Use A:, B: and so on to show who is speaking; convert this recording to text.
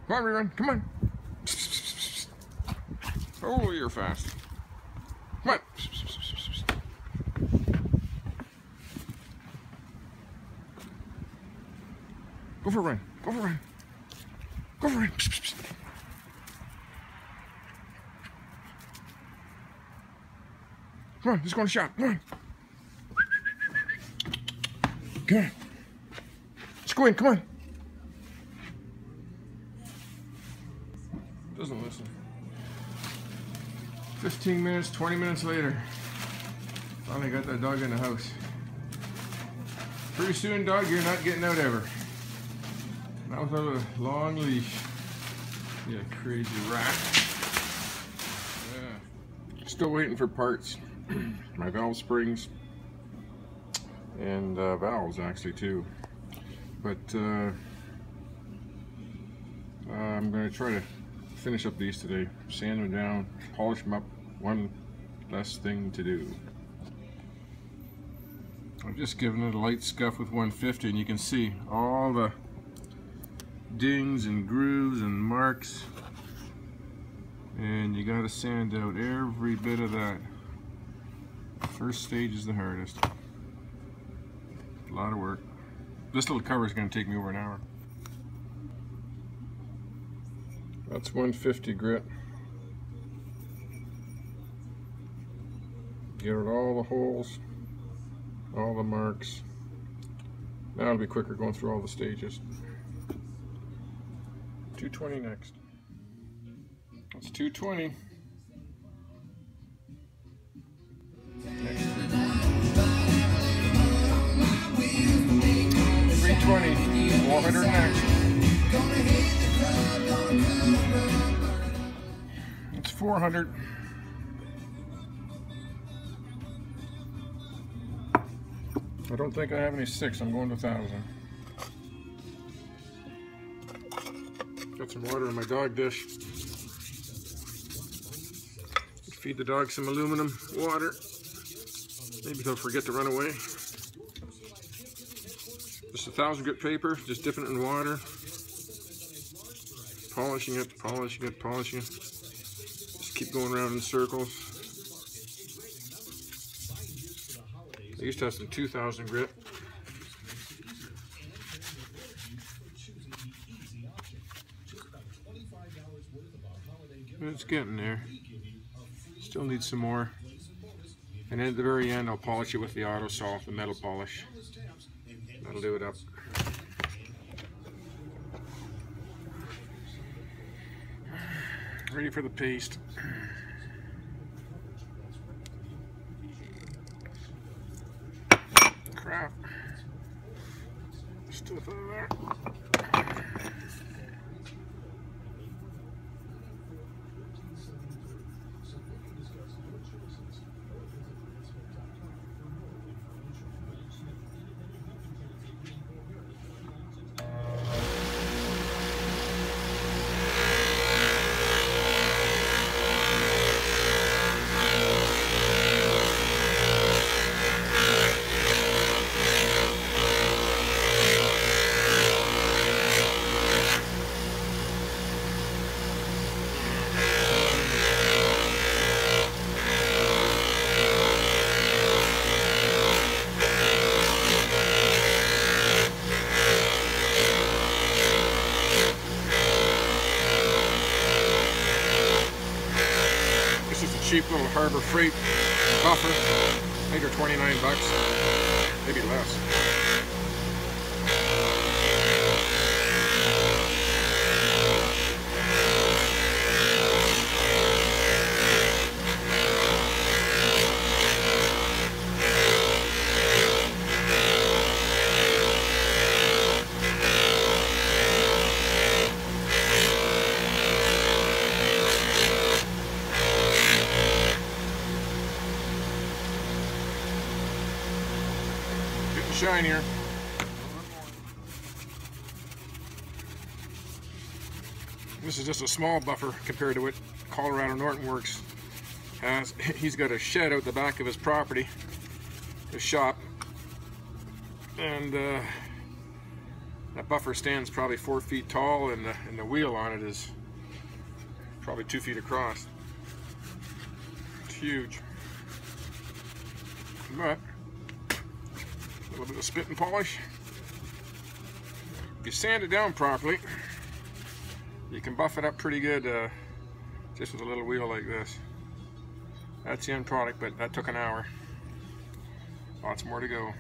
A: Come on, rerun. Come on. Oh, you're fast. Come on. Go for a run. Go for a run. Go for a run. Come on, let's go on a shot. Come on. Come on. Let's go in. Come on. Doesn't listen. 15 minutes, 20 minutes later. Finally got that dog in the house. Pretty soon, dog, you're not getting out ever. Not without a long leash. You crazy rat. Yeah. Still waiting for parts. My valve springs. And valves actually too. But I'm going to try to finish up these today. Sand them down, polish them up. One less thing to do. I've just given it a light scuff with 150 and you can see all the dings and grooves and marks, and you got to sand out every bit of that. First stage is the hardest. A lot of work. This little cover is going to take me over an hour. That's 150 grit. Get out all the holes, all the marks. Now it'll be quicker going through all the stages. 220 next. That's 220. Next. 320. 400 next. It's 400. I don't think I have any 6. I'm going to 1,000. Got some water in my dog dish. Feed the dog some aluminum water. Maybe he'll forget to run away. Just 1,000 grit paper, just dipping it in water. Polishing it, polishing it, polishing it. Just keep going around in circles. I used to have some 2,000 grit. It's getting there. Still need some more. And then at the very end, I'll polish it with the auto salt, the metal polish. That'll do it up. Ready for the paste. Crap. Stuff in there. Cheap little Harbor Freight buffer. I think they're 29 bucks, maybe less. Shinier. This is just a small buffer compared to what Colorado Norton Works has. He's got a shed out the back of his property, his shop, and That buffer stand's probably 4 feet tall, and the wheel on it is probably 2 feet across. It's huge. But a little bit of spit and polish. If you sand it down properly, you can buff it up pretty good just with a little wheel like this. That's the end product, but that took an hour. Lots more to go.